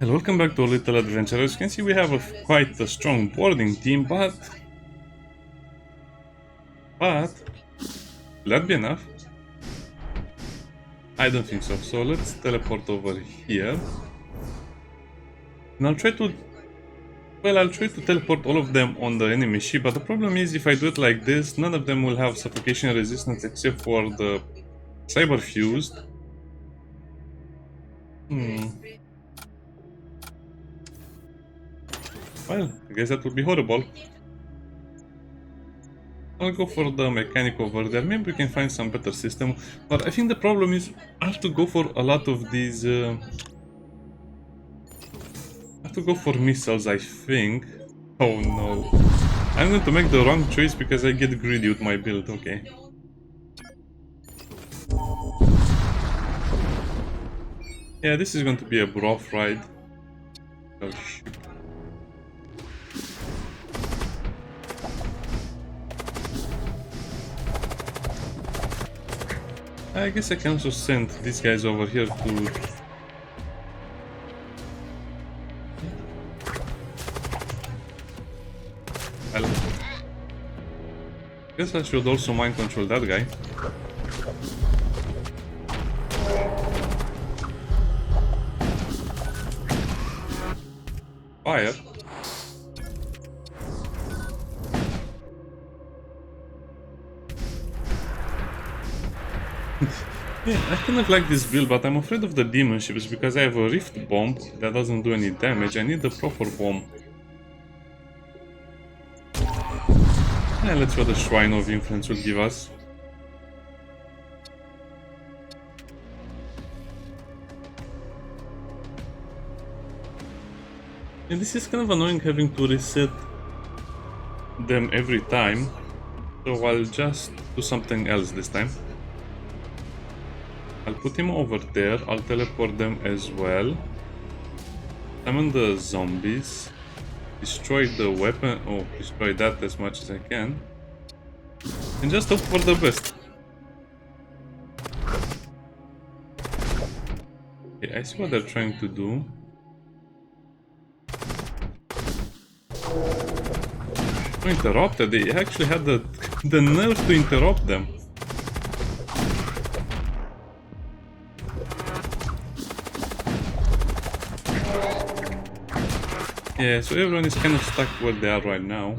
Hello, welcome back to a little adventure. As you can see, we have quite a strong boarding team, but will that be enough? I don't think so. So let's teleport over here, and I'll try to teleport all of them on the enemy ship. But the problem is, if I do it like this, none of them will have suffocation resistance except for the Cyberfused. Well, I guess that would be horrible. I'll go for the mechanic over there. Maybe we can find some better system. But I think the problem is I have to go for a lot of these. I have to go for missiles, I think. Oh no. I'm going to make the wrong choice because I get greedy with my build. Okay. Yeah, this is going to be a rough ride. Oh shit. I guess I can also send these guys over here to... I guess I should also mind control that guy. Fire. Yeah, I kind of like this build, but I'm afraid of the demon ships because I have a rift bomb that doesn't do any damage. I need the proper bomb. Yeah, let's see what the Shrine of Influence will give us. And this is kind of annoying having to reset them every time. So I'll just do something else this time. I'll put him over there, I'll teleport them as well. Summon the zombies. Destroy the weapon, destroy that as much as I can. And just hope for the best. Okay, I see what they're trying to do. Oh, interrupted, they actually had the nerve to interrupt them. Yeah, so everyone is kind of stuck where they are right now.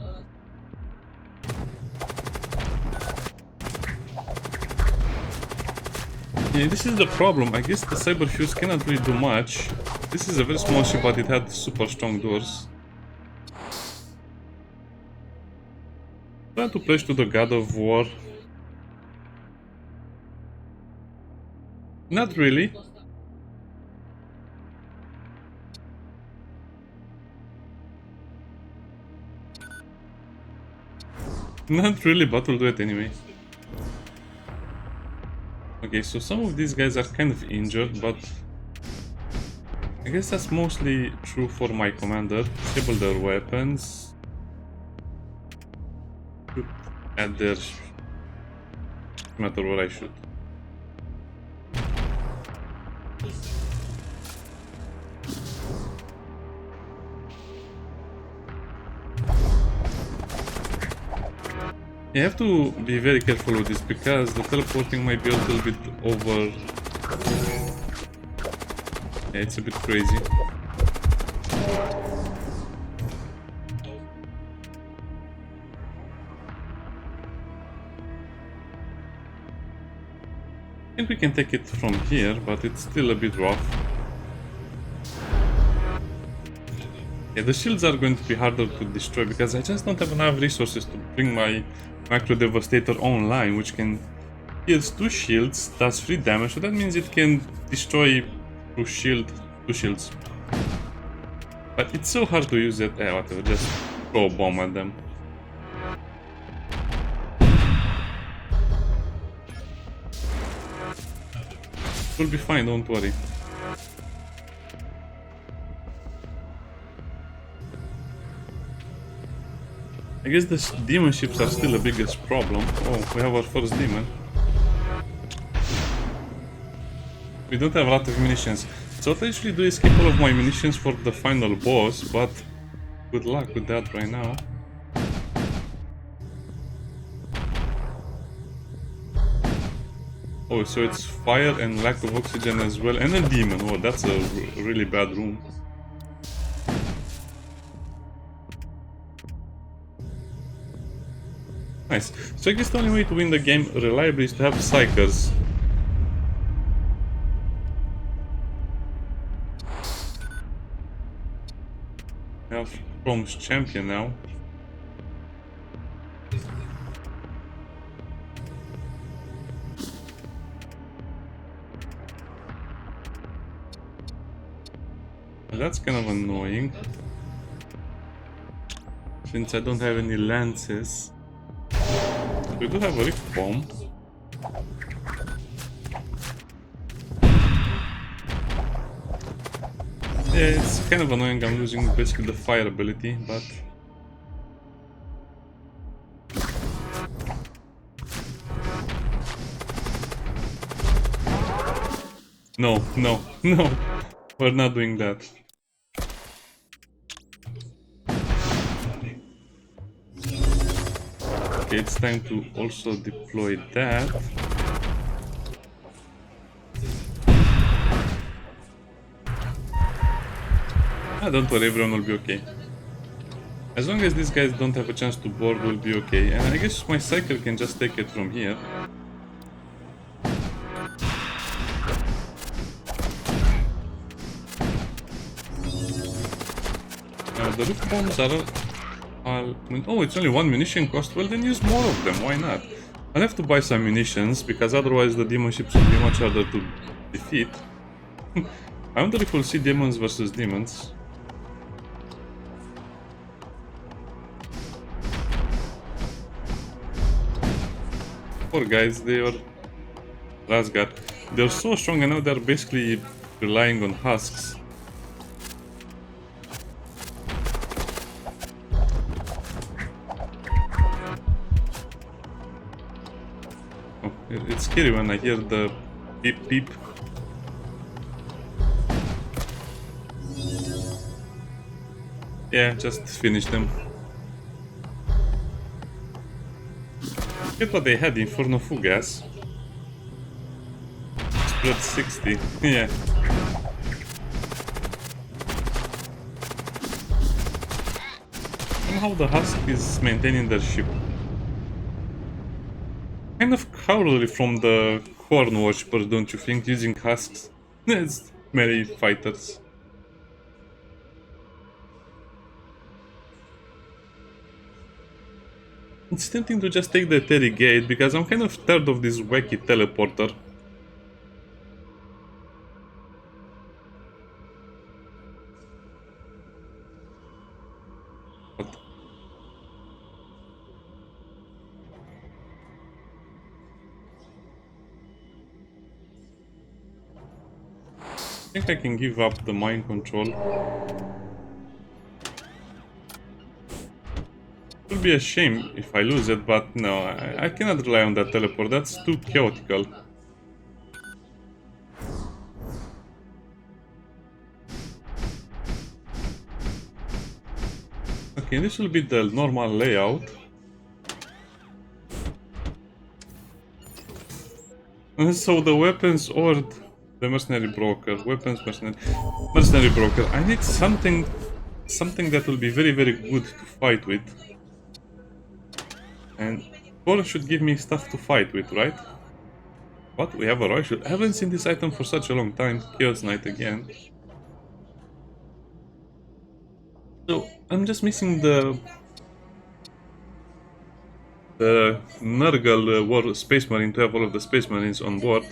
Yeah, this is the problem. I guess the Cyberfused cannot really do much. This is a very small ship, but it had super strong doors. Try to pledge to the God of War. Not really. Not really, but we'll do it anyway. Okay, so some of these guys are kind of injured, but I guess that's mostly true for my commander. Disable their weapons. Shoot at their... no matter what I shoot. You have to be very careful with this because the teleporting might be a little bit over. Yeah, it's a bit crazy. I think we can take it from here, but it's still a bit rough. Yeah, the shields are going to be harder to destroy because I just don't have enough resources to bring my Macro Devastator online, which can kills 2 shields, does 3 damage, so that means it can destroy 2 shields. But it's so hard to use it. Whatever, just throw a bomb at them. We'll be fine, don't worry. I guess the demon ships are still the biggest problem. Oh, we have our first demon. We don't have a lot of munitions. So what I usually do is keep all of my munitions for the final boss, but good luck with that right now. Oh, so it's fire and lack of oxygen as well, and a demon. Oh, that's a really bad room. Nice. So I guess the only way to win the game reliably is to have psychers. I have Chrome's champion now. That's kind of annoying, since I don't have any lances. We do have a rift bomb. Yeah, it's kind of annoying. I'm losing basically the fire ability, but no, no, no, we're not doing that. Okay, it's time to also deploy that. Ah, don't worry, everyone will be okay. As long as these guys don't have a chance to board, we'll be okay. And I guess my cycle can just take it from here. The roof bombs are... oh, it's only one munition cost? Well, then use more of them, why not? I'll have to buy some munitions, because otherwise the demon ships will be much harder to defeat. I wonder if we'll see demons versus demons. Poor guys, they are... Razgar. They're so strong and now they're basically relying on husks. Oh, it's scary when I hear the beep beep. Yeah, just finish them. Get what they had, Inferno Fugas. Spread 60, yeah. Somehow the husk is maintaining their ship. Kind of cowardly from the Corn Worshippers, don't you think, using husks? It's melee fighters. It's tempting to just take the Terry Gate, because I'm kind of tired of this wacky teleporter. But I think I can give up the mind control. It would be a shame if I lose it, but no, I cannot rely on that teleport, that's too chaotical. Okay, this will be the normal layout. So the weapons or the mercenary broker, weapons mercenary broker. I need something that will be very good to fight with. And Thor should give me stuff to fight with, right? What? We have a Roy. I haven't seen this item for such a long time. Chaos Knight again. So I'm just missing the Nurgle War Space Marine to have all of the Space Marines on board.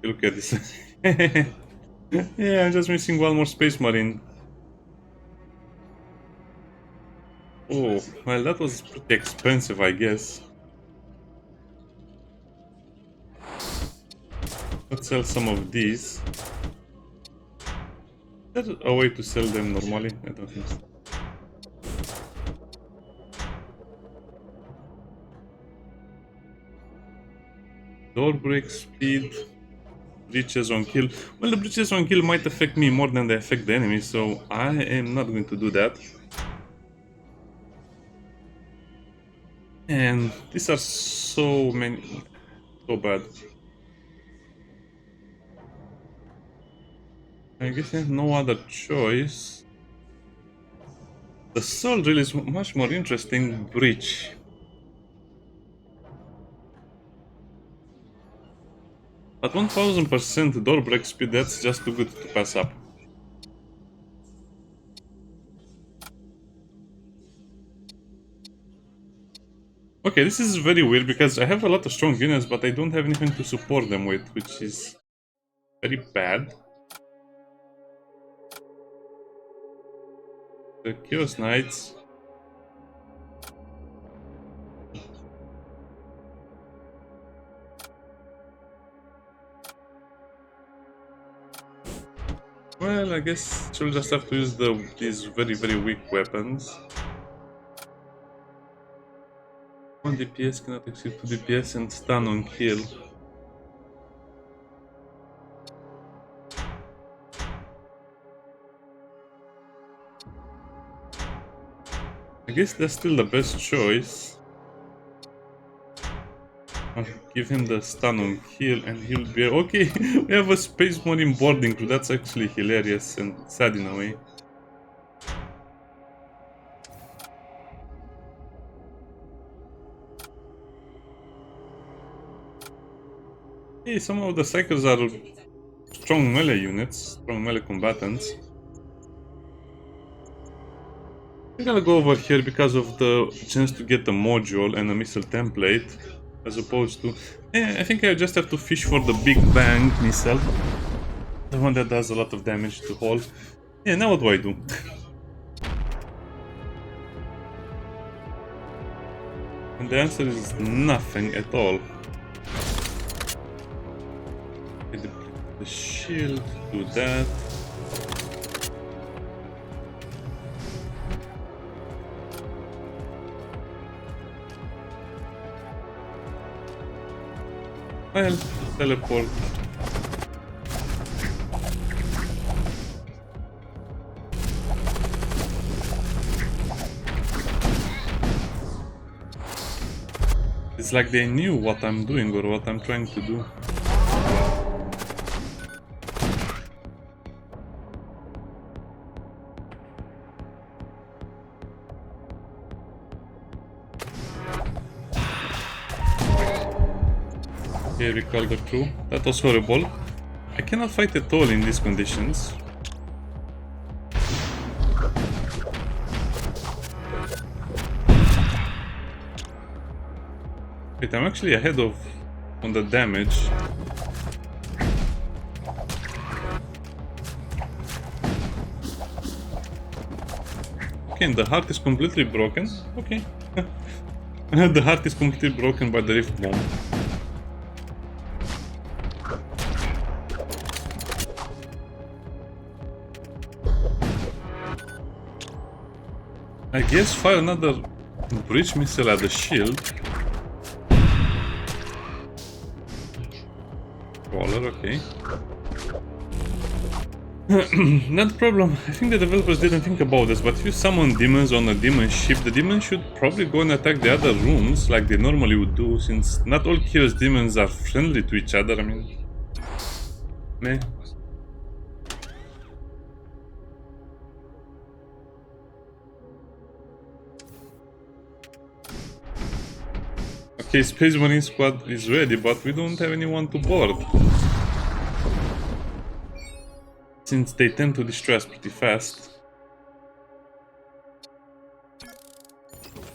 Look at this. Yeah, I'm just missing one more Space Marine. Oh, well, that was pretty expensive, I guess. Let's sell some of these. Is there a way to sell them normally? I don't think so. Door break speed, breaches on kill. Well, the breaches on kill might affect me more than they affect the enemy, so I am not going to do that. And these are so many, so bad. I guess I have no other choice. The soul drill is much more interesting. Breach. At 1000% door break speed, that's just too good to pass up. Okay, this is very weird because I have a lot of strong units, but I don't have anything to support them with, which is very bad. The Chaos Knights. Well, I guess she'll just have to use these very weak weapons. 1 DPS cannot exceed 2 DPS and stun on kill. I guess that's still the best choice. I'll give him the stun on kill and he'll be okay. We have a Space Marine boarding crew. That's actually hilarious and sad in a way. Hey, some of the Psychers are strong melee units, strong melee combatants. I'm gonna go over here because of the chance to get a module and a missile template, as opposed to... I think I just have to fish for the Big Bang missile. The one that does a lot of damage to hull. Yeah, now what do I do? And the answer is nothing at all. The shield, do that. Well, teleport. It's like they knew what I'm doing or what I'm trying to do. Okay, recall the crew. That was horrible. I cannot fight at all in these conditions. Wait, I'm actually ahead of on the damage. Okay, and the heart is completely broken. Okay. The heart is completely broken by the rift bomb. I guess fire another breach missile at the shield. Crawler, okay. Not a problem. I think the developers didn't think about this, but if you summon demons on a demon ship, the demons should probably go and attack the other rooms like they normally would do, since not all Chaos demons are friendly to each other. I mean, meh. Okay, Space Marine squad is ready, but we don't have anyone to board. Since they tend to destroy us pretty fast.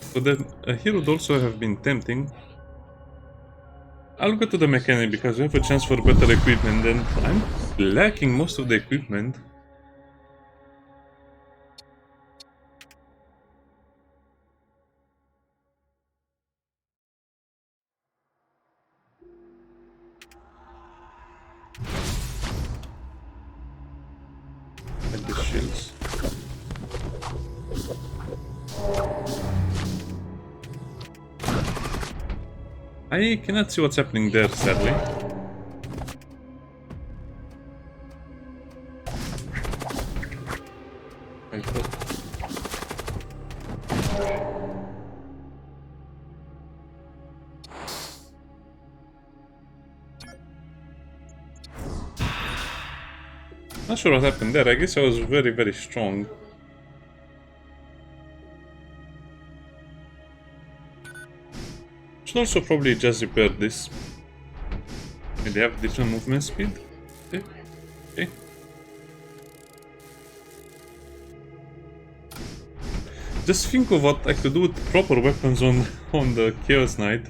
So that a hero would also have been tempting. I'll go to the mechanic because we have a chance for better equipment, and I'm lacking most of the equipment. Like the shields. I cannot see what's happening there, sadly. I thought... Not sure what happened there. I guess I was very, very strong. Should also probably just repair this. They have different movement speed. Okay. Okay. Just think of what I could do with proper weapons on the Chaos Knight.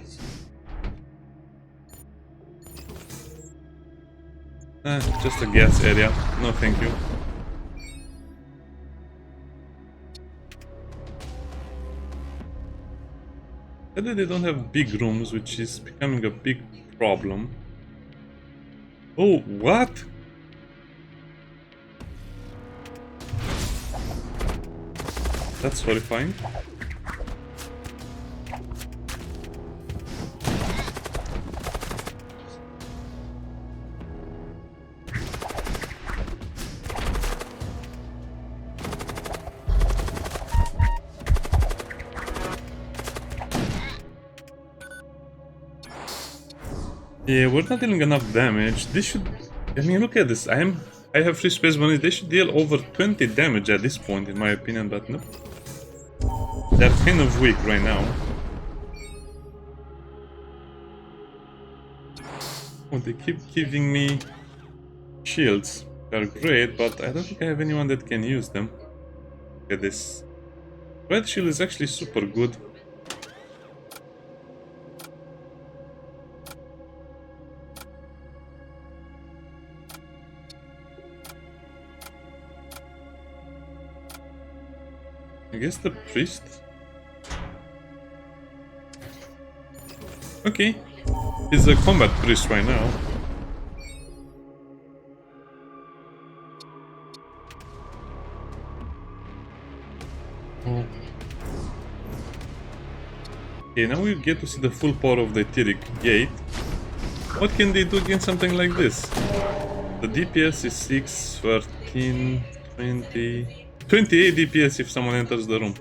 Just a gas area. No, thank you. Sadly, they don't have big rooms, which is becoming a big problem. Oh, what? That's horrifying. Yeah, we're not dealing enough damage. This should... I mean, look at this. I have free space money. They should deal over 20 damage at this point, in my opinion, but no. They're kind of weak right now. Oh, they keep giving me shields. They're great, but I don't think I have anyone that can use them. Look at this. Red shield is actually super good. I guess the priest? Okay. He's a combat priest right now. Oh. Okay, now we get to see the full power of the Etheric Gate. What can they do against something like this? The DPS is 6, 13, 20... 28 DPS if someone enters the room.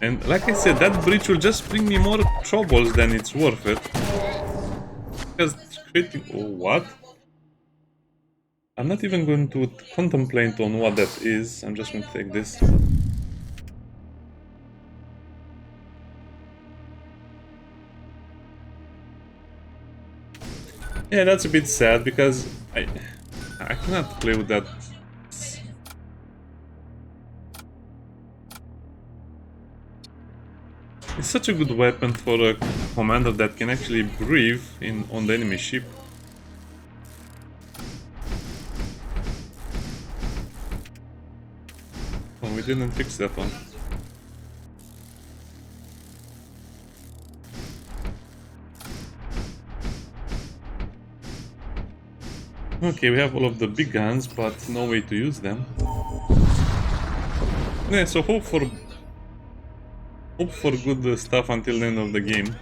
And like I said, that breach will just bring me more troubles than it's worth it. Because creating... Oh, what? I'm not even going to contemplate on what that is. I'm just going to take this. Yeah, that's a bit sad because I cannot play with that. It's such a good weapon for a commander that can actually breathe on the enemy ship. Oh, we didn't fix that one. Okay, we have all of the big guns, but no way to use them. Yeah, so hope for good stuff until the end of the game.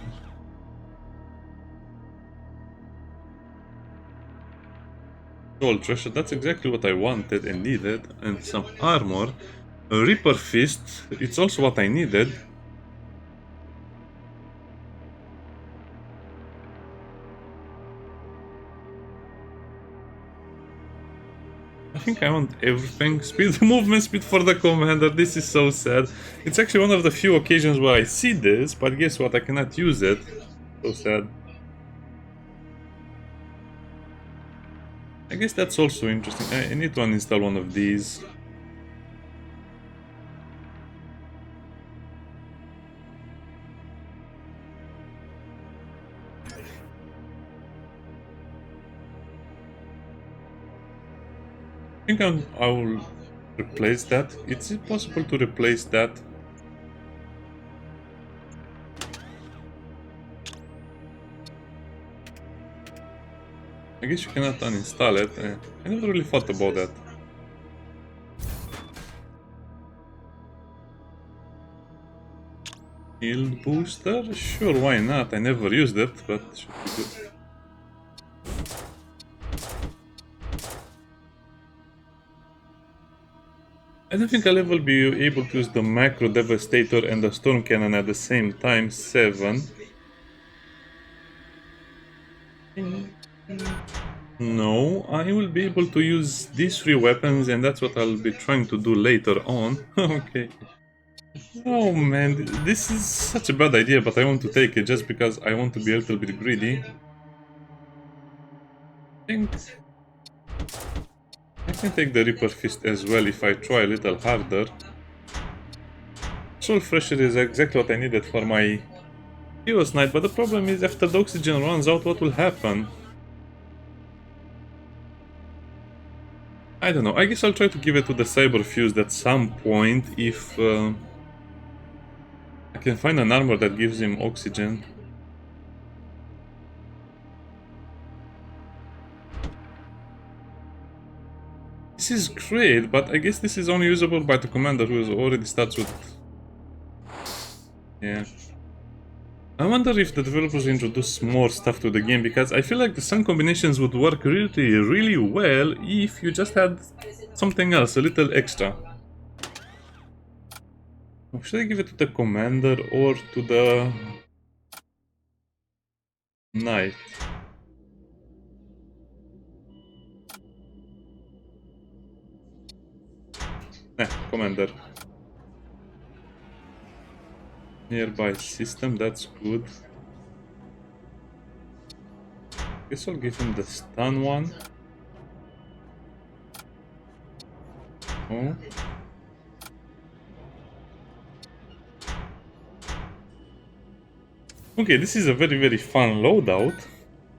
Gold treasure, that's exactly what I wanted and needed, and some armor. A Reaper Fist, it's also what I needed. I think I want everything. Speed, movement speed for the commander. This is so sad. It's actually one of the few occasions where I see this, but guess what? I cannot use it. So sad. I guess that's also interesting. I need to uninstall one of these. I think I will replace that. Is it possible to replace that? I guess you cannot uninstall it. I never really thought about that. Shield booster? Sure, why not? I never used it, but should be good. I don't think I'll ever be able to use the Macro Devastator and the Storm Cannon at the same time. 7. No, I will be able to use these 3 weapons, and that's what I'll be trying to do later on. Okay. Oh man, this is such a bad idea, but I want to take it just because I want to be a little bit greedy. I can take the Reaper Fist as well if I try a little harder. Soul Fresher is exactly what I needed for my Hero's Knight, but the problem is after the oxygen runs out, what will happen? I don't know, I guess I'll try to give it to the Cyberfused at some point if I can find an armor that gives him oxygen. This is great, but I guess this is only usable by the commander who already starts with... Yeah. I wonder if the developers introduce more stuff to the game, because I feel like some combinations would work really, really well if you just had something else, a little extra. Should I give it to the commander or to the knight? Commander. Nearby system, that's good. Guess I'll give him the stun one. Oh. Okay, this is a very, very fun loadout.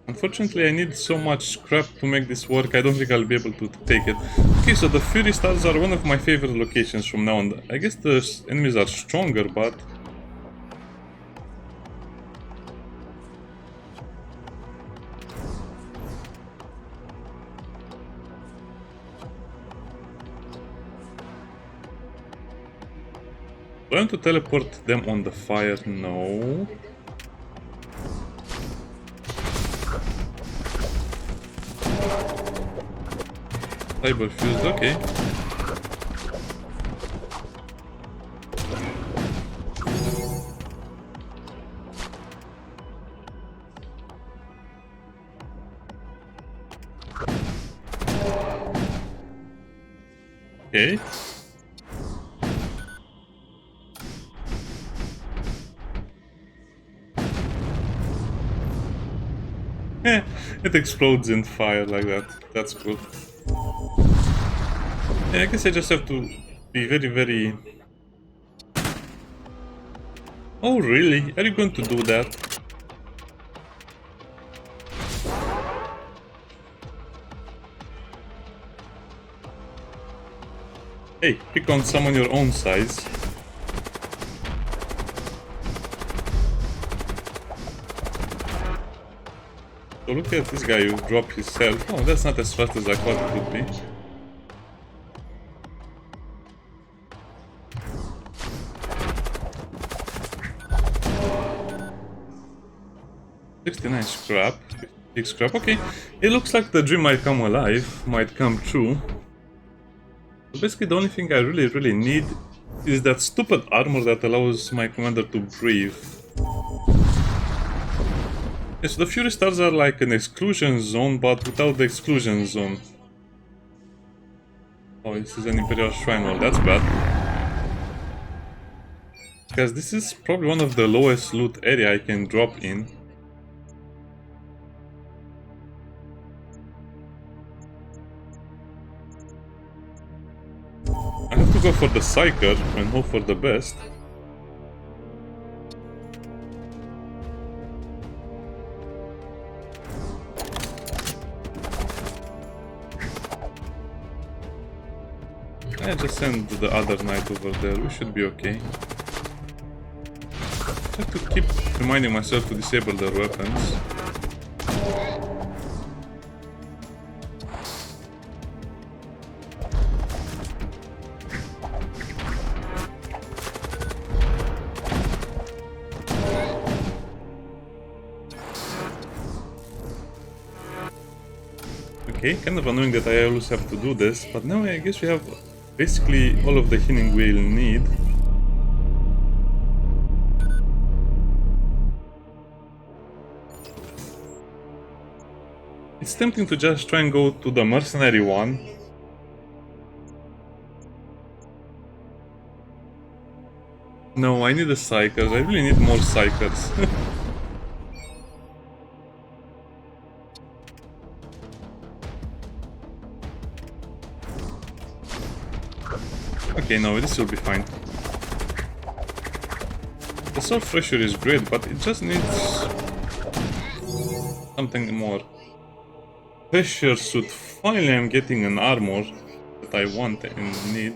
Unfortunately, I need so much scrap to make this work, I don't think I'll be able to take it. Okay, so the Fury Stars are one of my favorite locations from now on. I guess the enemies are stronger, but... Do I want to teleport them on the fire? No. Cyberfused, okay. Okay. It explodes in fire like that. That's cool. Yeah, I guess I just have to be very, very... Oh, really? Are you going to do that? Hey, pick on someone your own size. So look at this guy who dropped his health. Oh, that's not as fast as I thought it would be. $69 scrap. 56 scrap, okay. It looks like the dream might come alive, might come true. So basically the only thing I really need is that stupid armor that allows my commander to breathe. Yes, the Fury Stars are like an exclusion zone, but without the exclusion zone. Oh, this is an Imperial Shrine Wall, that's bad. Because this is probably one of the lowest loot area I can drop in. I have to go for the Psyker and hope for the best. I just send the other knight over there, we should be okay. I have to keep reminding myself to disable their weapons. Okay, kind of annoying that I always have to do this, but now I guess we have basically all of the healing we'll need. It's tempting to just try and go to the mercenary one. No, I need the psychers. I really need more psychers. Okay, no, this will be fine. The soul pressure is great, but it just needs something more. Pressure suit. Finally, I'm getting an armor that I want and need.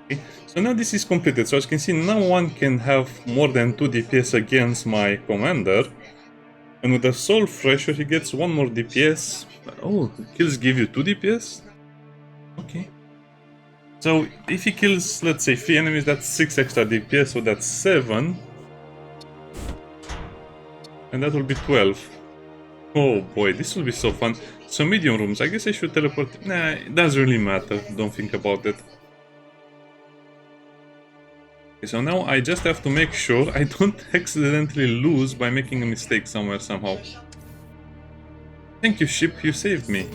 Okay. So now this is completed. So as you can see, now one can have more than 2 DPS against my commander. And with the soul pressure, he gets 1 more DPS. Oh, kills give you 2 DPS? Okay. So if he kills, let's say, 3 enemies, that's 6 extra DPS, so that's 7. And that will be 12. Oh boy, this will be so fun. So medium rooms, I guess I should teleport. Nah, it doesn't really matter, don't think about it. Okay, so now I just have to make sure I don't accidentally lose by making a mistake somewhere somehow. Thank you, ship, you saved me.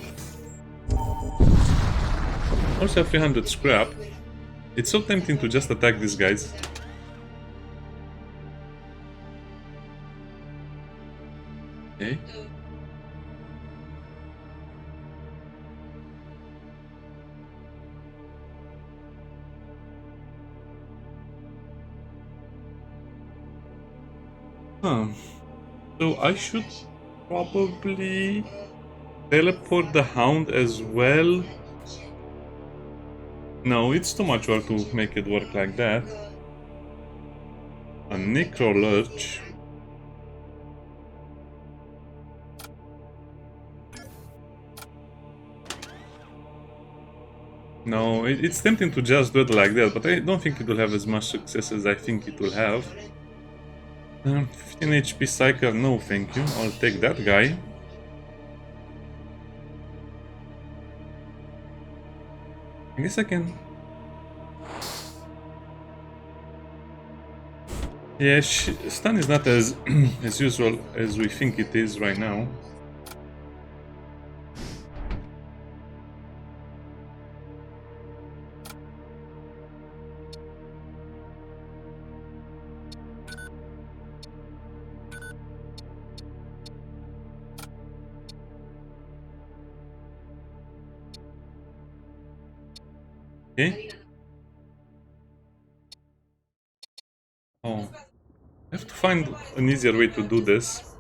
Also have 300 scrap. It's so tempting to just attack these guys. Okay. So I should probably teleport the hound as well. No, it's too much work to make it work like that. A necro lurch. No, it's tempting to just do it like that, but I don't think it will have as much success as I think it will have. 15 HP Psyker, no thank you, I'll take that guy. I guess I can... Yeah, stun is not as as usual as we think it is right now. Okay. Oh, I have to find an easier way to do this.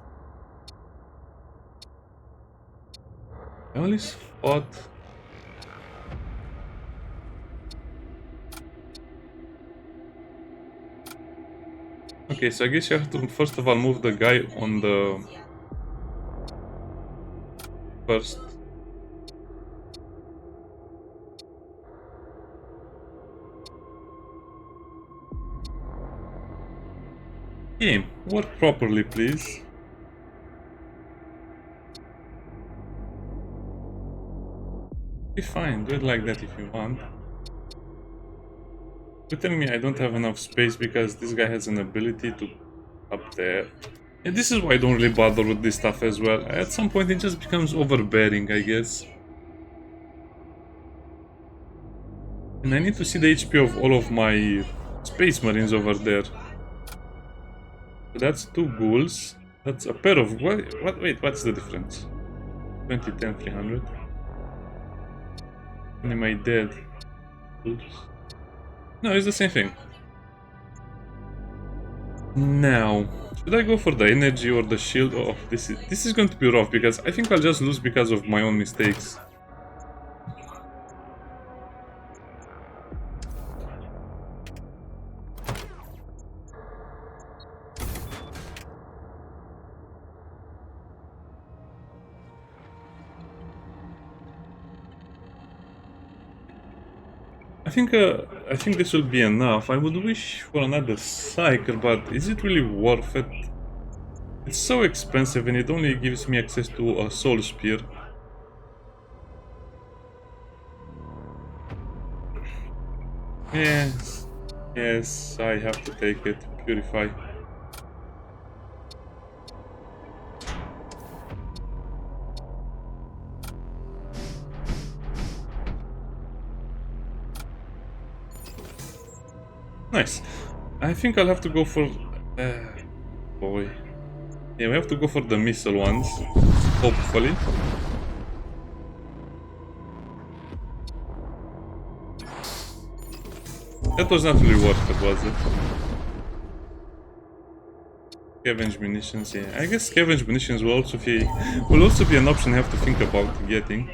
I only spot... Okay, so I guess you have to first of all move the guy on the... first. Game, work properly please. Be fine, do it like that if you want. You're telling me I don't have enough space because this guy has an ability to... up there. Yeah, this is why I don't really bother with this stuff as well. At some point it just becomes overbearing, I guess. And I need to see the HP of all of my space marines over there. So that's 2 ghouls. That's a pair of... Wait, what's the difference? 2010, 300. And am I dead? Oops. No, it's the same thing. Now, should I go for the energy or the shield? Oh, this is going to be rough because I think I'll just lose because of my own mistakes. I think this will be enough. I would wish for another cycle, but is it really worth it? It's so expensive and it only gives me access to a soul spear. Yes, yes, I have to take it. Purify. Nice. I think I'll have to go for... boy. Yeah, we have to go for the missile ones. Hopefully. That was not really worth it, was it? Scavenge munitions, yeah. I guess scavenge munitions will also be an option I have to think about getting.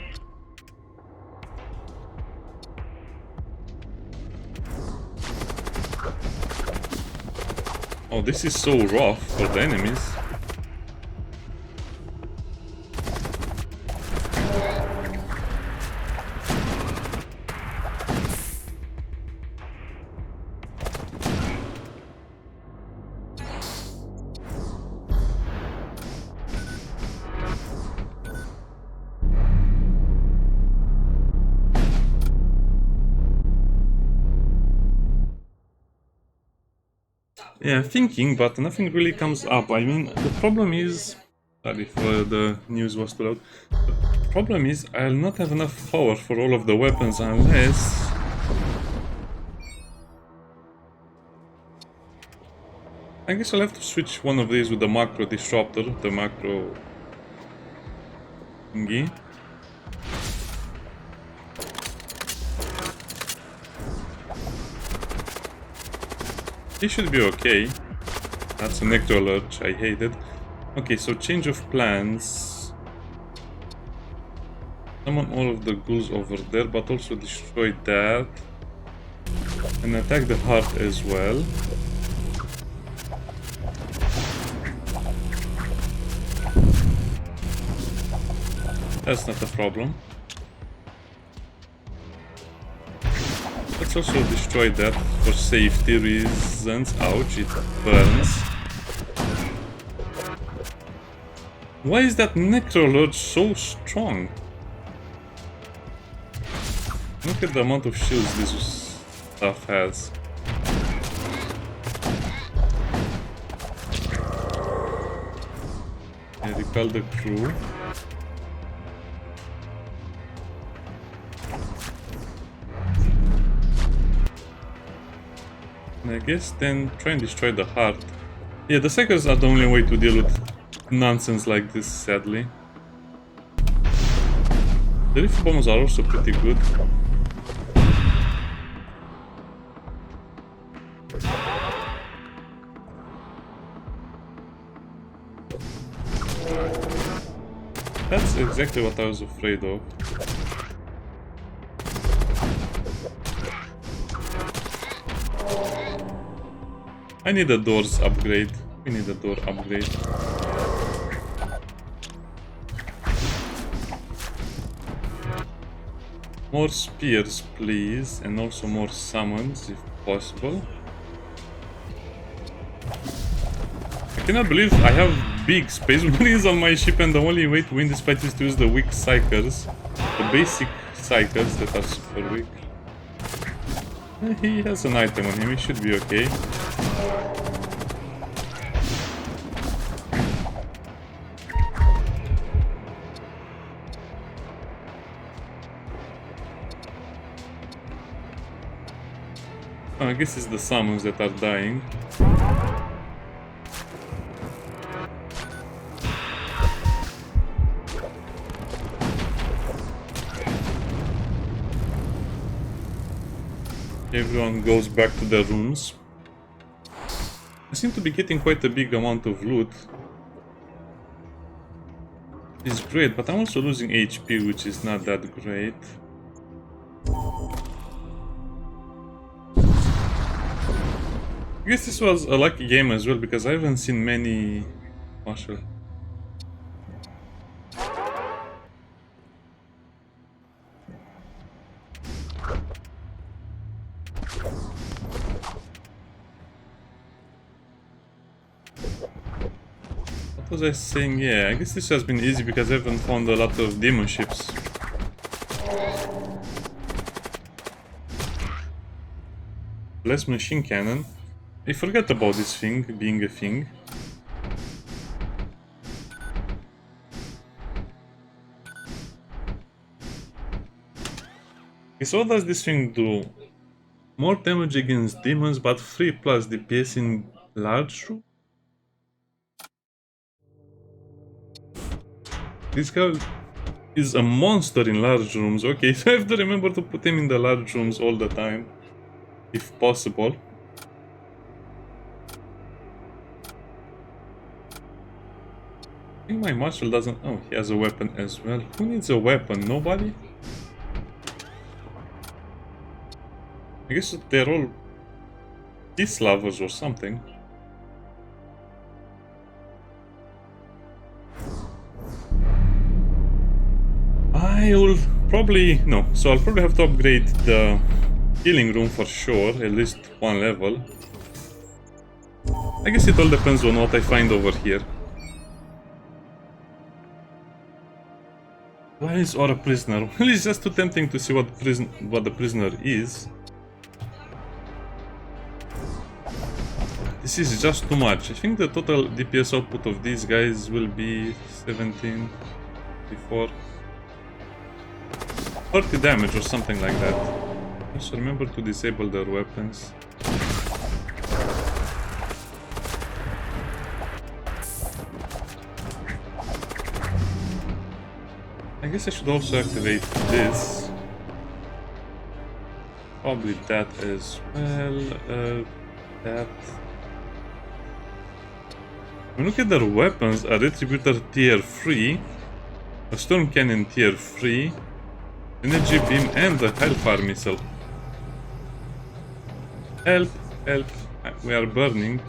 Oh, this is so rough for the enemies. Yeah, thinking, but nothing really comes up. I mean, the problem is... Sorry if the news was too loud. The problem is, I'll not have enough power for all of the weapons unless... I guess I'll have to switch one of these with the macro disruptor, the macro... thingy. This should be okay. That's a nectar lurch, I hate it. Okay, so change of plans. Summon all of the ghouls over there, but also destroy that. And attack the heart as well. That's not a problem. Let's also destroy that for safety reasons. Ouch, it burns. Why is that Necrolord so strong? Look at the amount of shields this stuff has. And recall the crew. I guess then try and destroy the heart. Yeah, the Psychers are the only way to deal with nonsense like this, sadly. The Rift Bombs are also pretty good. That's exactly what I was afraid of. I need a doors upgrade. We need a door upgrade. More spears, please, and also more summons, if possible. I cannot believe I have big space marines on my ship, and the only way to win this fight is to use the weak psychers. The basic psychers that are super weak. He has an item on him, he should be okay. Oh, I guess it's the summons that are dying. Everyone goes back to their rooms. I seem to be getting quite a big amount of loot. It's great, but I'm also losing HP, which is not that great. I guess this was a lucky game as well, because I haven't seen many... Marshall. what was I saying? Yeah, I guess this has been easy because I haven't found a lot of demon ships. Less machine cannon. I forgot about this thing being a thing. Okay, so what does this thing do? More damage against demons, but 3 plus DPS in large room? This guy is a monster in large rooms. Okay, so I have to remember to put him in the large rooms all the time, if possible. I think my marshal doesn't... Oh, he has a weapon as well. Who needs a weapon? Nobody? I guess they're all peace lovers or something. I'll probably... No, so I'll probably have to upgrade the healing room for sure, at least one level. I guess it all depends on what I find over here. Why is or a prisoner? Well, it's just too tempting to see what the prisoner is. This is just too much. I think the total DPS output of these guys will be 17, 54, 30 damage or something like that. Just remember to disable their weapons. I guess I should also activate this. Probably that as well. That. When you look at their weapons, a Retributor tier 3, a Storm Cannon tier 3, Energy Beam and a Hellfire Missile. Help, help, we are burning.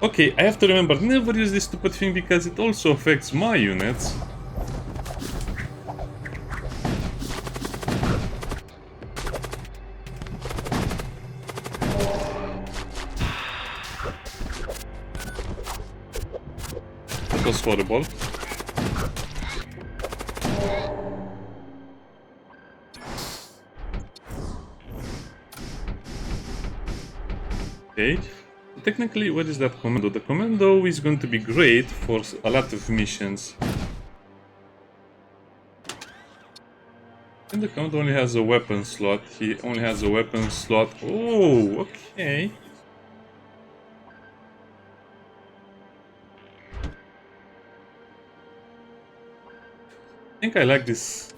Okay, I have to remember, never use this stupid thing because it also affects my units. That was horrible. Okay. Technically, what is that commando? The commando is going to be great for a lot of missions. And the commando only has a weapon slot. He only has a weapon slot. Oh, okay. I think I like this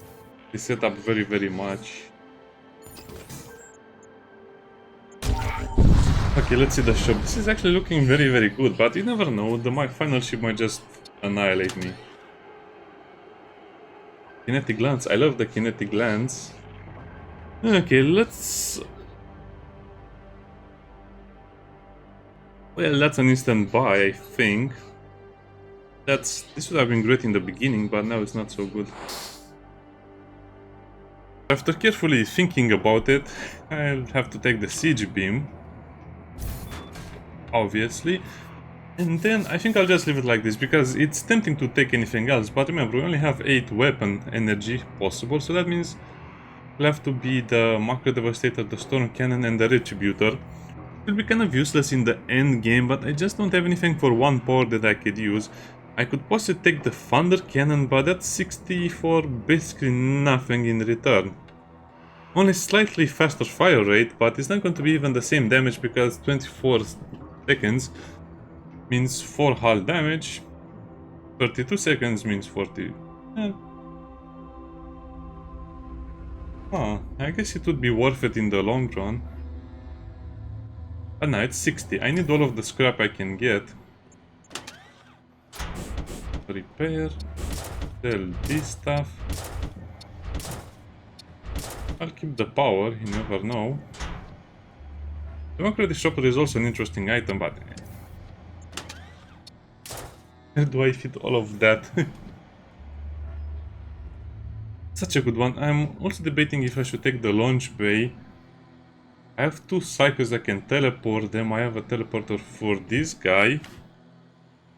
setup very, very much. Okay, let's see the shop. This is actually looking very, very good, but you never know. My final ship might just annihilate me. Kinetic glance. I love the kinetic glance. Okay, let's... Well, that's an instant buy, I think. This would have been great in the beginning, but now it's not so good. After carefully thinking about it, I'll have to take the siege beam. Obviously. And then I think I'll just leave it like this, because it's tempting to take anything else. But remember, we only have 8 weapon energy possible, so that means we'll have to be the Macro Devastator, the Storm Cannon, and the Retributor. It will be kind of useless in the end game, but I just don't have anything for 1 power that I could use. I could possibly take the Thunder Cannon, but that's 60 for basically nothing in return. Only slightly faster fire rate, but it's not going to be even the same damage, because 24 seconds means 4 hull damage, 32 seconds means 40. I guess it would be worth it in the long run. But no, it's 60. I need all of the scrap I can get. Repair. Sell this stuff. I'll keep the power, you never know. Democratic Shopper is also an interesting item, but... Where do I fit all of that? Such a good one. I'm also debating if I should take the launch bay. I have 2 psychos that can teleport them. I have a teleporter for this guy.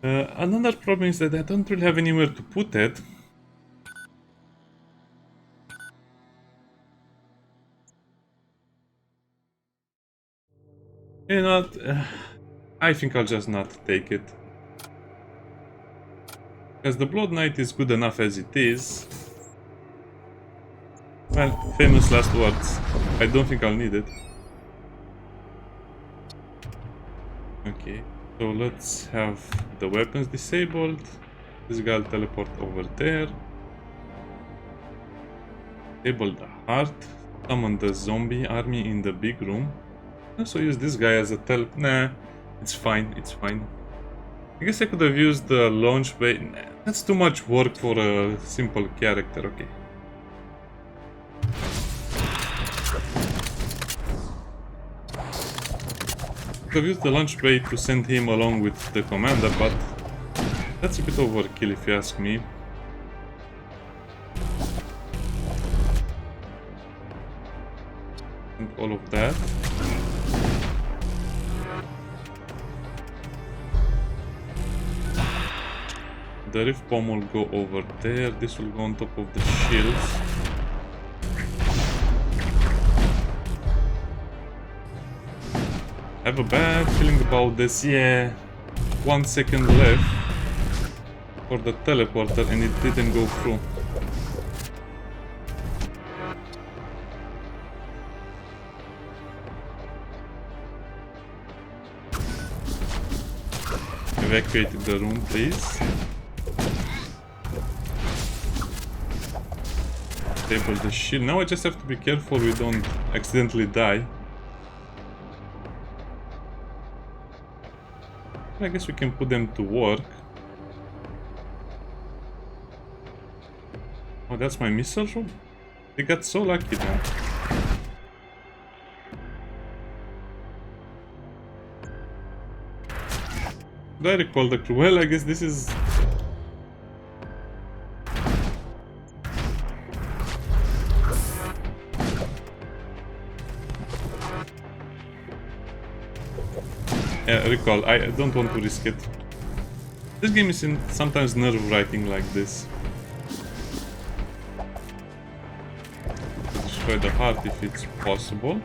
Another problem is that I don't really have anywhere to put it. You know what? I think I'll just not take it. Because the Blood Knight is good enough as it is. Well, famous last words. I don't think I'll need it. Okay, so let's have the weapons disabled. This guy will teleport over there. Disable the heart. Summon the zombie army in the big room. Also use this guy as a Nah, it's fine, it's fine. I guess I could have used the launch bay. Nah, that's too much work for a simple character, okay. I could have used the launch bay to send him along with the commander, but that's a bit overkill if you ask me. And all of that. The Rift Bomb will go over there, this will go on top of the shields. I have a bad feeling about this, yeah. 1 second left for the teleporter and it didn't go through. Evacuate the room, please. Disable the shield. Now I just have to be careful we don't accidentally die. I guess we can put them to work. Oh, that's my missile room? They got so lucky now. Do I recall the crew? Well, I guess this is... Yeah, recall. I don't want to risk it. This game is sometimes nerve-wracking like this. Destroy the heart if it's possible.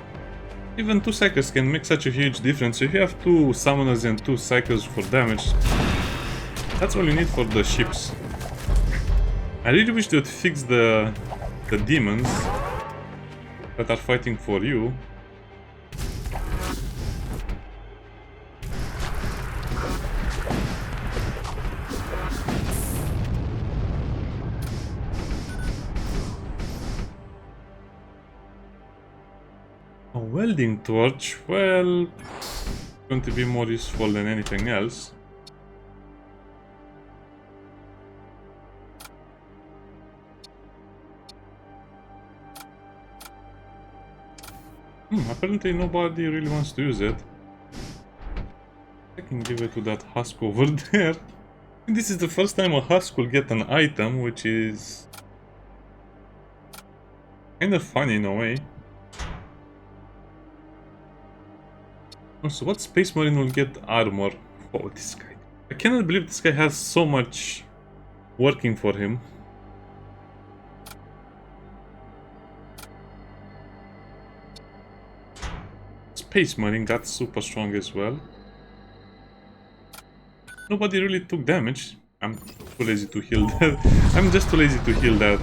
Even 2 cycles can make such a huge difference. If you have 2 summoners and 2 cycles for damage, that's all you need for the ships. I really wish they would fix the demons that are fighting for you. A welding torch, well, going to be more useful than anything else. Apparently nobody really wants to use it. I can give it to that husk over there. This is the first time a husk will get an item, which is kind of funny in a way. Also, what Space Marine will get armor? Oh, this guy. I cannot believe this guy has so much working for him. Space Marine got super strong as well. Nobody really took damage. I'm too lazy to heal that. I'm just too lazy to heal that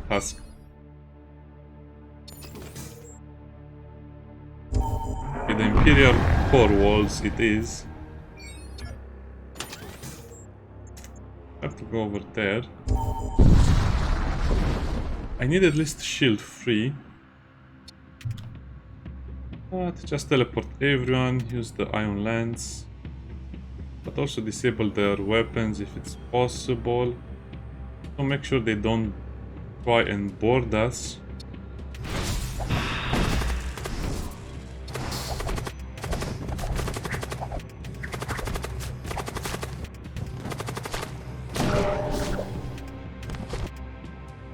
husk. Okay, the Imperial core walls it is. I have to go over there. I need at least shield free. But just teleport everyone, use the ion lance. But also disable their weapons if it's possible. So make sure they don't try and board us.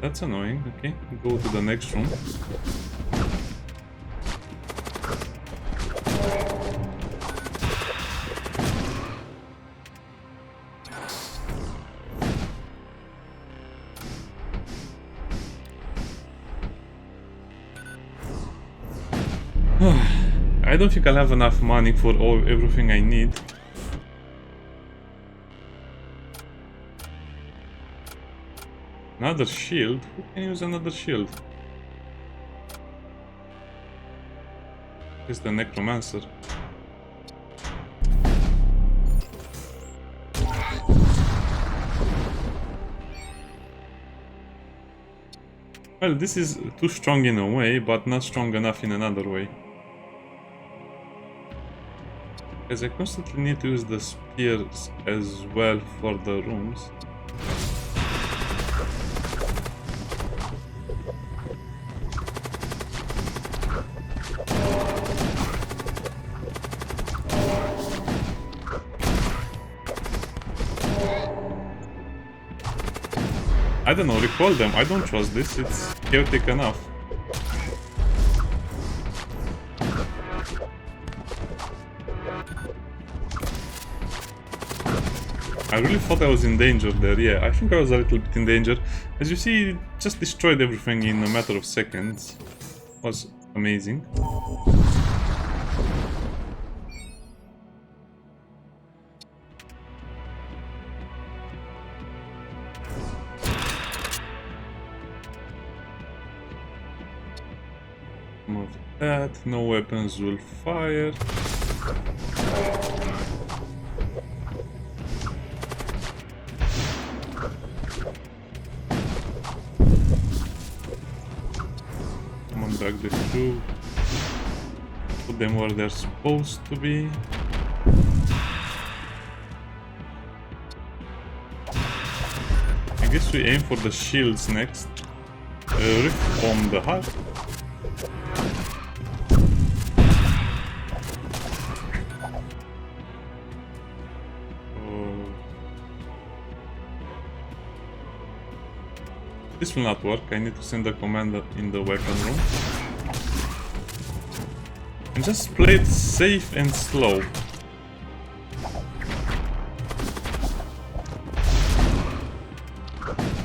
That's annoying. Okay, go to the next room. I don't think I'll have enough money for everything I need. Another shield? Who can use another shield? It's the necromancer. Well, this is too strong in a way, but not strong enough in another way. Because I constantly need to use the spears as well for the rooms. I don't know, recall them. I don't trust this. It's chaotic enough. I really thought I was in danger there. Yeah, I think I was a little bit in danger. As you see, it just destroyed everything in a matter of seconds. It was amazing. Of that, no weapons will fire. Come on, drag the crew. Put them where they're supposed to be. I guess we aim for the shields next. Rift bomb the heart. This will not work. I need to send a command in the weapon room. And just play it safe and slow.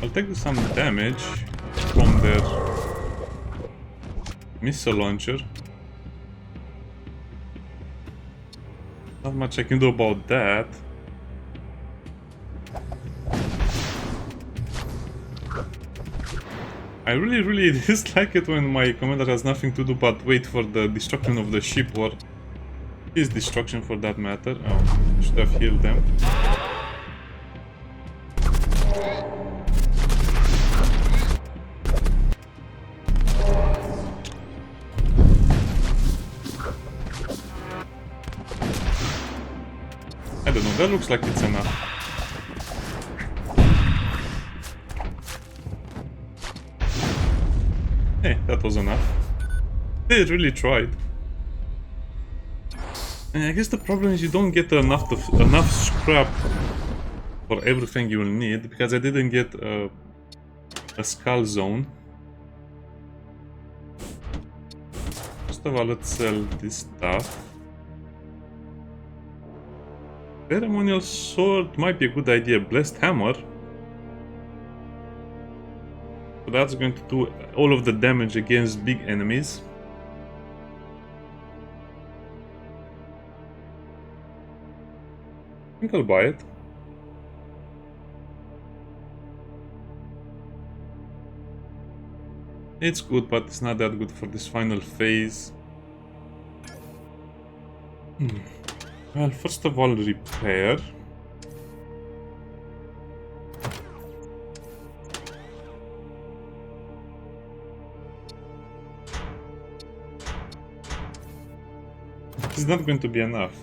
I'll take some damage from their missile launcher. Not much I can do about that. I really dislike it when my commander has nothing to do but wait for the destruction of the ship, or his destruction for that matter. Oh, should have healed them. I don't know, that looks like it's enough. Hey, that was enough. They really tried. And I guess the problem is you don't get enough scrap for everything you will need, because I didn't get a skull zone. First of all, let's sell this stuff. Ceremonial sword might be a good idea. Blessed hammer. So that's going to do all of the damage against big enemies. I think I'll buy it. It's good, but it's not that good for this final phase. Well, first of all, repair. It's not going to be enough.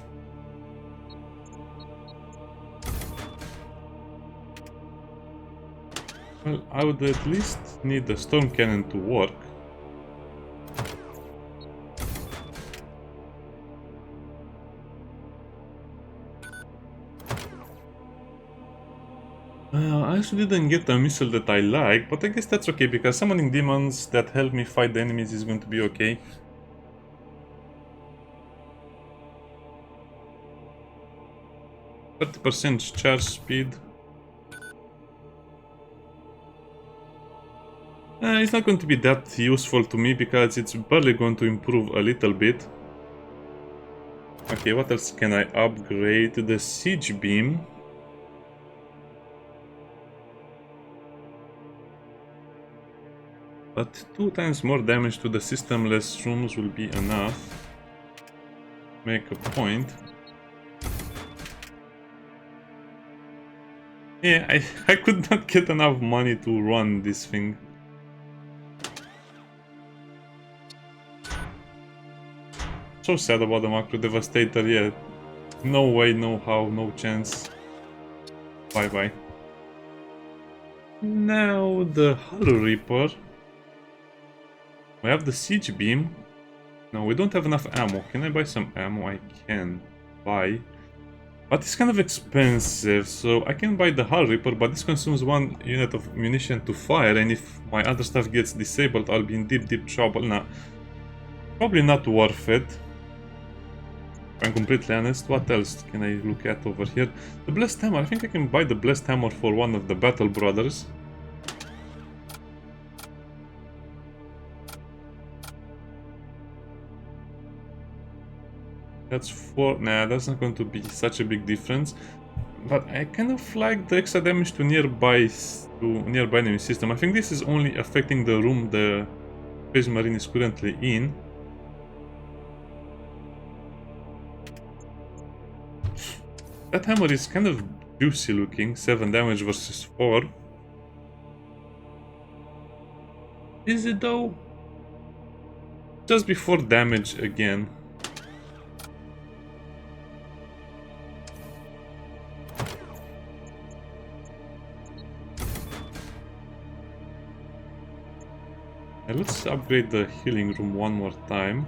Well, I would at least need the storm cannon to work. I actually didn't get a missile that I like, but I guess that's okay, because summoning demons that help me fight the enemies is going to be okay. %, charge speed. It's not going to be that useful to me because it's barely going to improve a little bit. Okay, what else can I upgrade? The siege beam. But 2 times more damage to the systemless rooms will be enough. Make a point. Yeah, I could not get enough money to run this thing. So sad about the Macro Devastator, yeah. No way, no how, no chance. Bye bye. Now the Hull Reaper. We have the Siege Beam. No, we don't have enough ammo. Can I buy some ammo? I can buy. But it's kind of expensive, so I can buy the Hull Reaper, but this consumes 1 unit of munition to fire, and if my other stuff gets disabled, I'll be in deep trouble. Nah, probably not worth it. If I'm completely honest. What else can I look at over here? The Blessed Hammer. I think I can buy the Blessed Hammer for one of the Battle Brothers. That's 4. Nah, that's not going to be such a big difference. But I kind of like the extra damage to nearby enemy system. I think this is only affecting the room the Space Marine is currently in. That hammer is kind of juicy looking. 7 damage versus 4. Is it though? Just before damage again. Let's upgrade the healing room one more time.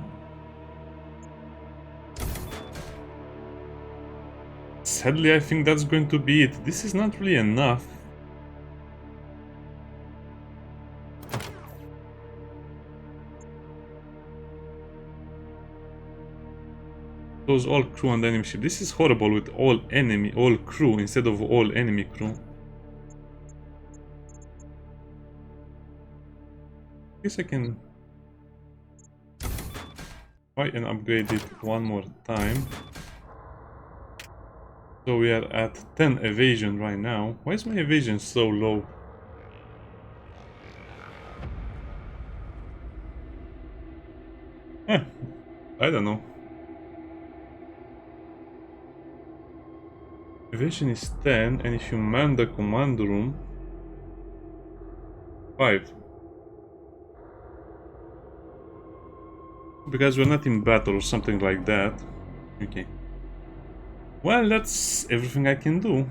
Sadly, I think that's going to be it. This is not really enough. Those all crew on the enemy ship. This is horrible with all crew instead of all enemy crew. I guess I can try and upgrade it one more time. So we are at 10 evasion right now. Why is my evasion so low? I don't know. Evasion is 10, and if you man the command room, 5. Because we're not in battle or something like that. Okay. Well, that's everything I can do.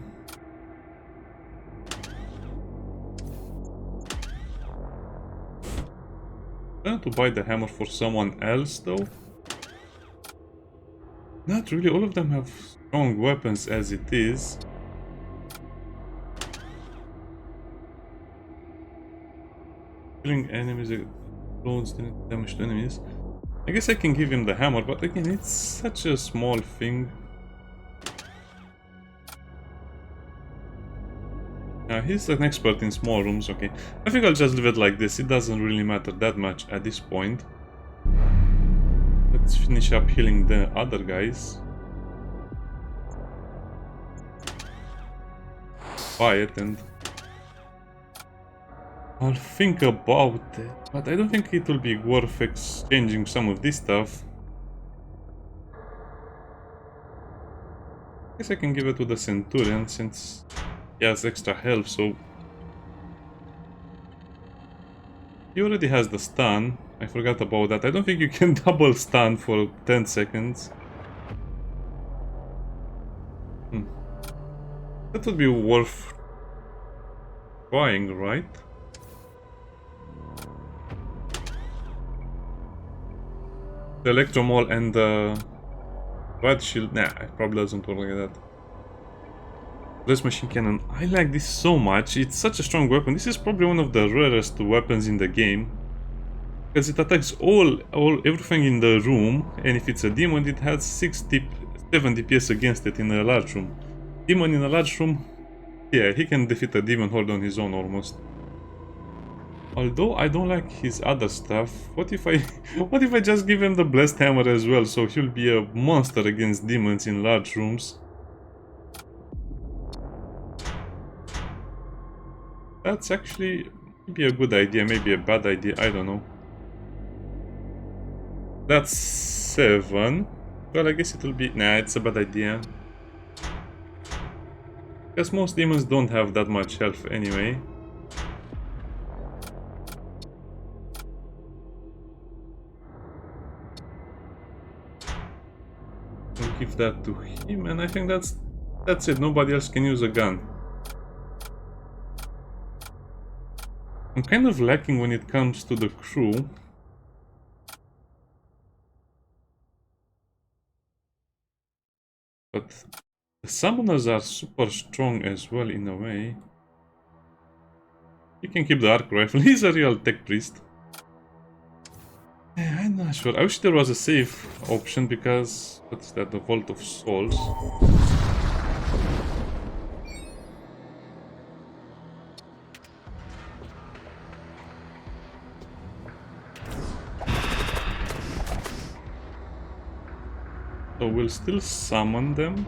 I'm going to buy the hammer for someone else though. Not really, all of them have strong weapons as it is. Killing enemies, explodes damage to enemies. I guess I can give him the hammer, but again, it's such a small thing. He's an expert in small rooms, okay. I think I'll just leave it like this, it doesn't really matter that much at this point. Let's finish up healing the other guys. Buy it and I'll think about it, but I don't think it will be worth exchanging some of this stuff. I guess I can give it to the Centurion since he has extra health, so... He already has the stun. I forgot about that. I don't think you can double stun for 10 seconds. That would be worth trying, right? The Electromol and the Red Shield, nah, it probably doesn't work like that. This machine cannon, I like this so much, it's such a strong weapon. This is probably one of the rarest weapons in the game. Because it attacks everything in the room, and if it's a demon it has 7 DPS against it in a large room. Demon in a large room, yeah, he can defeat a demon horde on his own almost. Although I don't like his other stuff, what if I what if I just give him the blessed hammer as well, so he'll be a monster against demons in large rooms? That's actually maybe a good idea, maybe a bad idea, I don't know. That's 7. Well, I guess it will be... Nah, it's a bad idea. Because most demons don't have that much health anyway. I'll give that to him, and I think that's it. Nobody else can use a gun. I'm kind of lacking when it comes to the crew. But the summoners are super strong as well in a way. You can keep the arc rifle. He's a real tech priest. I'm not sure. I wish there was a safe option because... What's that? The Vault of Souls. So we'll still summon them.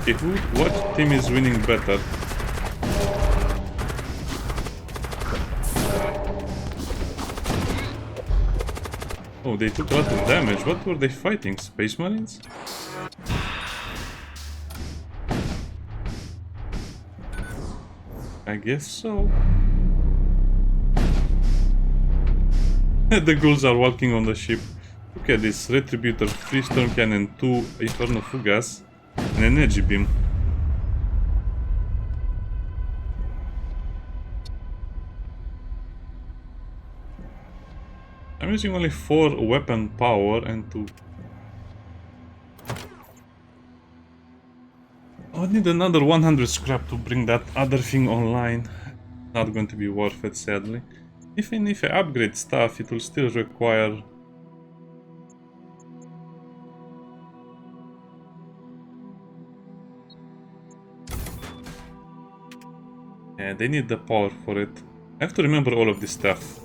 Okay, what team is winning better? Oh, they took a lot of damage. What were they fighting? Space Marines? I guess so. The ghouls are walking on the ship. Look at this. Retributor, 3 Storm Cannon, 2 Inferno Fugas, an Energy Beam. I'm using only 4 weapon power and 2. I need another 100 scrap to bring that other thing online. Not going to be worth it, sadly. Even if I upgrade stuff, it will still require... Yeah, they need the power for it. I have to remember all of this stuff.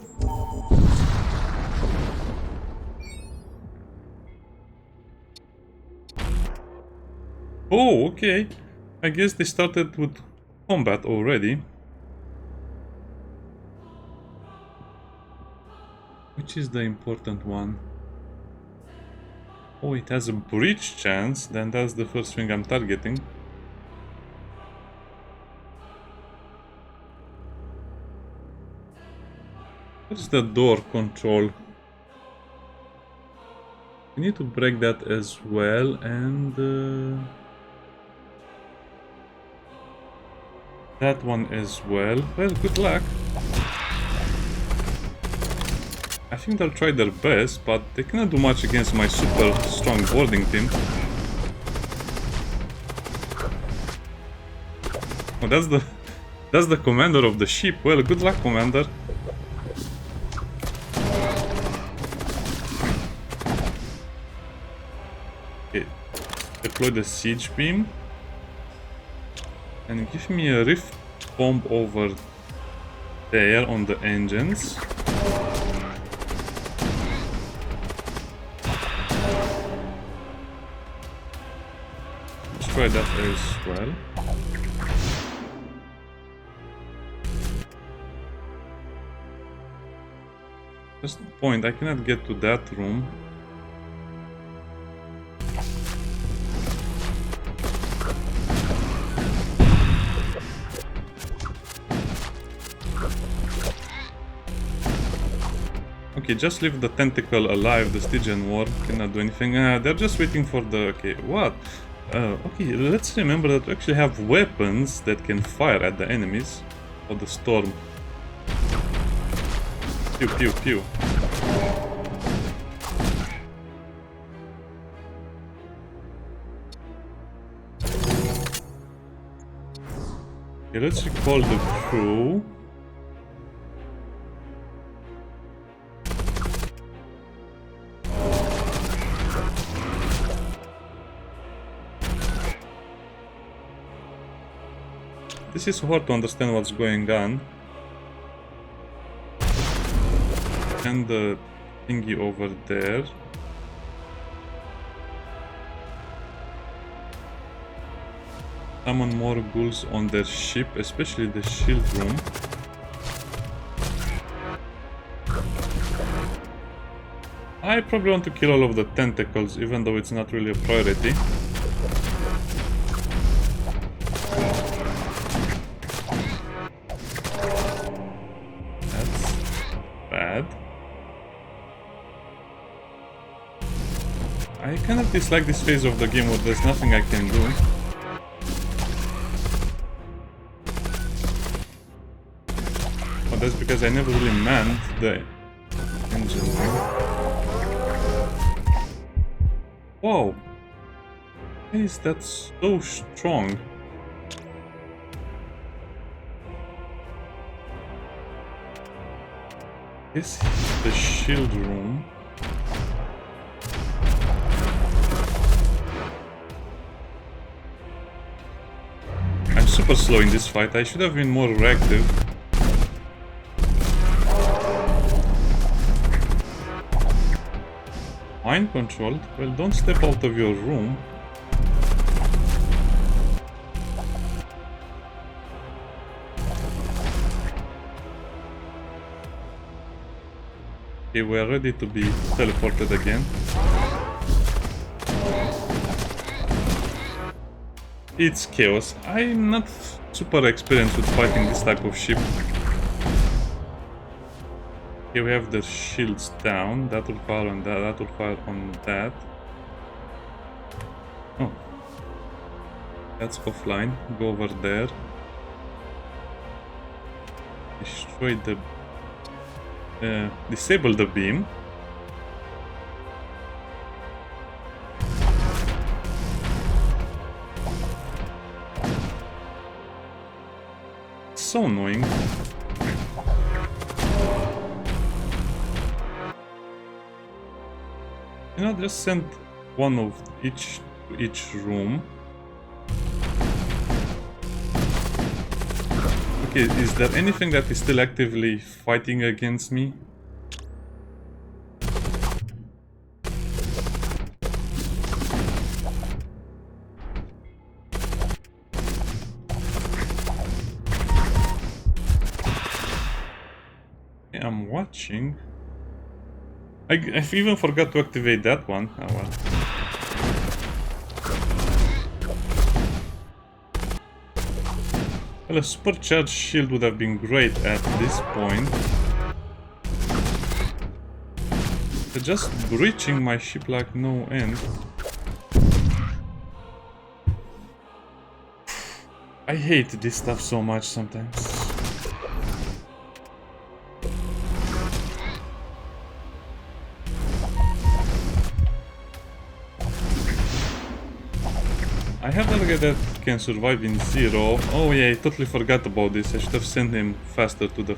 Oh, okay. I guess they started with combat already. Which is the important one? Oh, it has a breach chance. Then that's the first thing I'm targeting. What's the door control? We need to break that as well, and that one as well. Well, good luck. I think they'll try their best, but they cannot do much against my super strong boarding team. Oh, that's the commander of the ship. Well, good luck, commander. Okay, deploy the siege beam and give me a rift bomb over there on the engines. Try that as well. Just the point, I cannot get to that room. Okay, just leave the tentacle alive, the Stygian War cannot do anything. They're just waiting for the... Okay, what? Okay, let's remember that we actually have weapons that can fire at the enemies. Or the storm. Pew pew pew. Okay, let's recall the crew. This is hard to understand what's going on. And the thingy over there. Summon more ghouls on their ship, especially the shield room. I probably want to kill all of the tentacles, even though it's not really a priority. That's bad. I kind of dislike this phase of the game where there's nothing I can do. But that's because I never really manned the engine room. Whoa! Why is that so strong? This is the shield room. I'm super slow in this fight. I should have been more reactive. Mind controlled? Well, don't step out of your room. Okay, we're ready to be teleported again. It's chaos. I'm not super experienced with fighting this type of ship. Okay, we have the shields down. That will fire on that. That will fire on that. Oh. That's offline. Go over there. Destroy the... disable the beam. It's so annoying. You know, just send one of each to each room. Okay, is there anything that is still actively fighting against me? Okay, I'm watching. I've even forgot to activate that one. Oh well. Well, a supercharged shield would have been great at this point. They're just breaching my ship like no end. I hate this stuff so much sometimes. I have a guy that can survive in zero. Oh yeah, I totally forgot about this. I should have sent him faster to the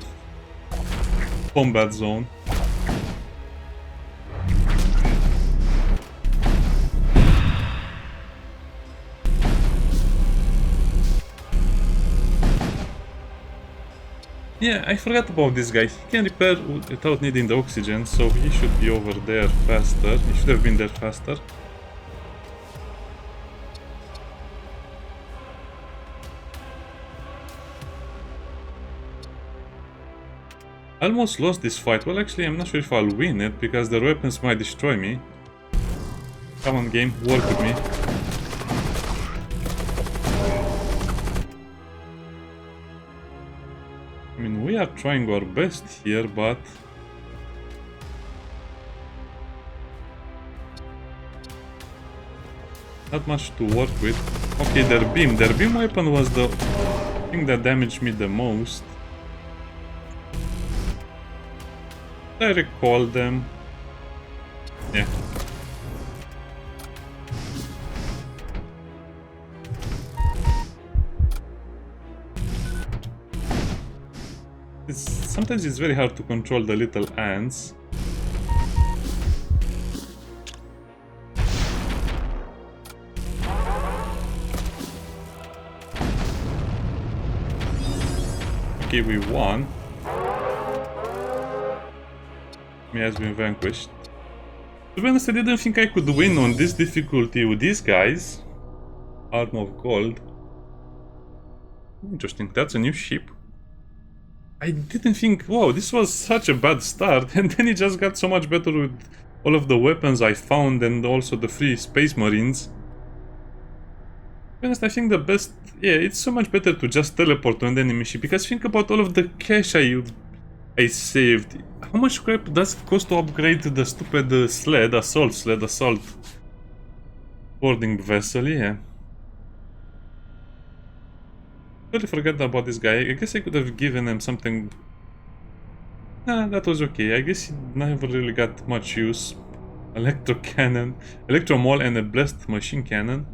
combat zone. Yeah, I forgot about this guy. He can repair without needing the oxygen, so he should be over there faster. He should have been there faster. I almost lost this fight. Well, actually, I'm not sure if I'll win it, because their weapons might destroy me. Come on, game, work with me. I mean, we are trying our best here, but... not much to work with. Okay, their beam weapon was the thing that damaged me the most. I recall them. Yeah. Sometimes it's very hard to control the little ants. Okay, we won. Me has been vanquished. To be honest, I didn't think I could win on this difficulty with these guys. Arm of Gold. Interesting, that's a new ship. I didn't think, wow, this was such a bad start, and then it just got so much better with all of the weapons I found and also the free Space Marines. To be honest, I think the best, yeah, it's so much better to just teleport to an enemy ship, because think about all of the cash I saved. How much crap does it cost to upgrade the stupid assault boarding vessel, yeah. Totally forgot about this guy. I guess I could have given him something. Nah, that was okay. I guess he never really got much use. Electro cannon, electro maul, and a blessed machine cannon.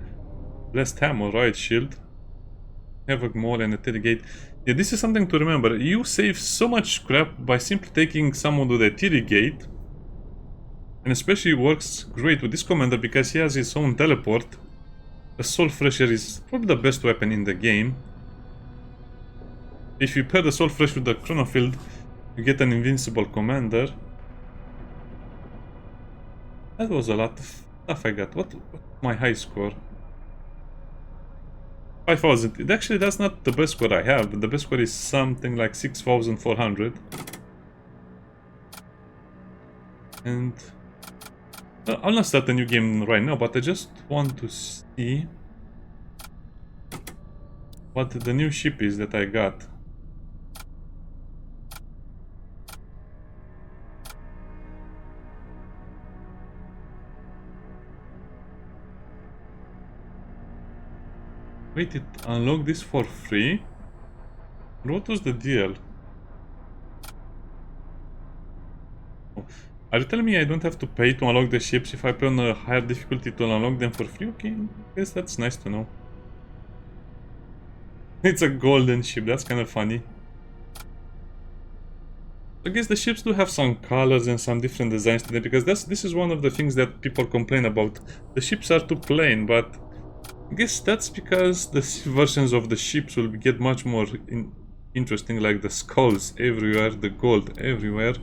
Blessed hammer, right shield. Havoc maul and a teddy gate. Yeah, this is something to remember. You save so much crap by simply taking someone with a teddy gate. And especially works great with this commander because he has his own teleport. The Soul Fresher is probably the best weapon in the game. If you pair the Soul Fresh with the Chronofield, you get an invincible commander. That was a lot of stuff I got. What's my high score? 5,000. Actually, that's not the best score I have. The best score is something like 6,400. And I'll not start a new game right now, but I just want to see what the new ship is that I got. Wait, it unlocked this for free? What was the deal? Oh. Are you telling me I don't have to pay to unlock the ships if I play on a higher difficulty to unlock them for free? Okay, I guess that's nice to know. It's a golden ship, that's kind of funny. I guess the ships do have some colors and some different designs to them, because this is one of the things that people complain about. The ships are too plain, but I guess that's because the versions of the ships will get much more interesting, like the skulls everywhere, the gold everywhere.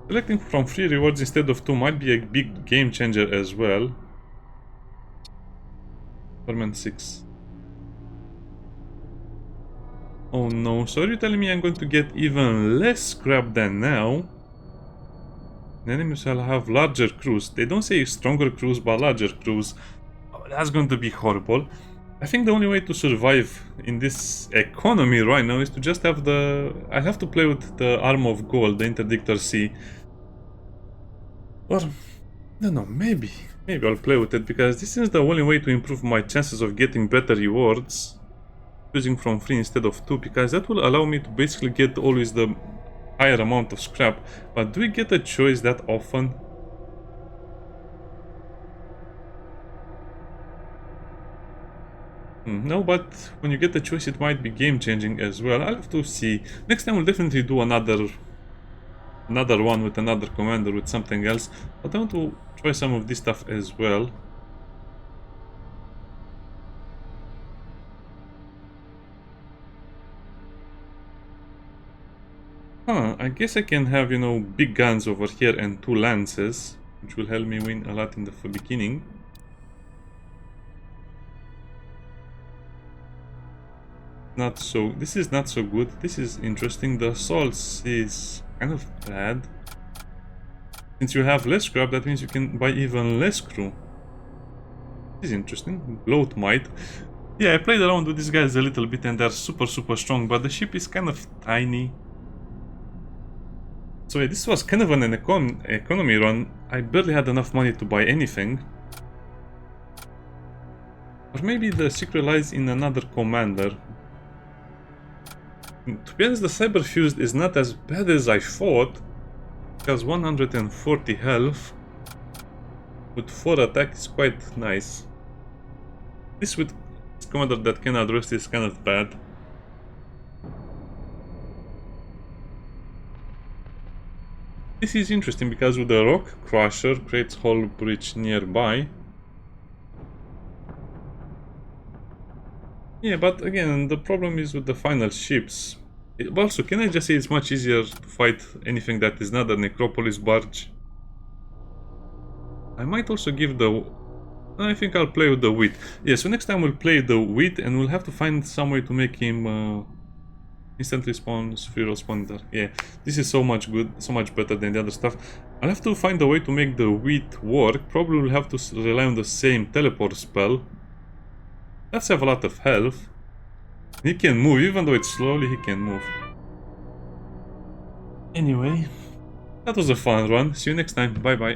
Selecting from free rewards instead of 2 might be a big game changer as well. Torment 6. Oh no, so are you telling me I'm going to get even less scrap than now? The enemies will have larger crews. They don't say stronger crews, but larger crews. Oh, that's going to be horrible. I think the only way to survive in this economy right now is to just have the... I have to play with the Arm of Gold, the Interdictor C. Or... I don't know, maybe I'll play with it, because this is the only way to improve my chances of getting better rewards. Using from free instead of 2, because that will allow me to basically get always the higher amount of scrap. But do we get a choice that often? No, but when you get the choice it might be game changing as well. I'll have to see. Next time we'll definitely do another one with another commander with something else. But I want to try some of this stuff as well. I guess I can have, you know, big guns over here and 2 lances, which will help me win a lot in the beginning. This is not so good. This is interesting. The assaults is kind of bad. Since you have less scrap, that means you can buy even less crew. This is interesting. Bloat might. Yeah, I played around with these guys a little bit and they're super strong, but the ship is kind of tiny. So yeah, this was kind of an economy run. I barely had enough money to buy anything. Or maybe the secret lies in another commander. To be honest, the Cyberfused is not as bad as I thought. It has 140 health. With 4 attack is quite nice. This with commander that cannot rest is kind of bad. This is interesting because with the rock crusher creates whole breach nearby. Yeah, but again, the problem is with the final ships. Also, can I just say it's much easier to fight anything that is not a Necropolis barge? I might also give the... I think I'll play with the wheat. Yeah, so next time we'll play the wheat and we'll have to find some way to make him instantly spawn spheral spawner. Yeah, this is so much good, so much better than the other stuff. I'll have to find a way to make the wheat work. Probably we'll have to rely on the same teleport spell. Let's have a lot of health. He can move, even though it's slowly, he can move. Anyway, that was a fun run. See you next time. Bye bye.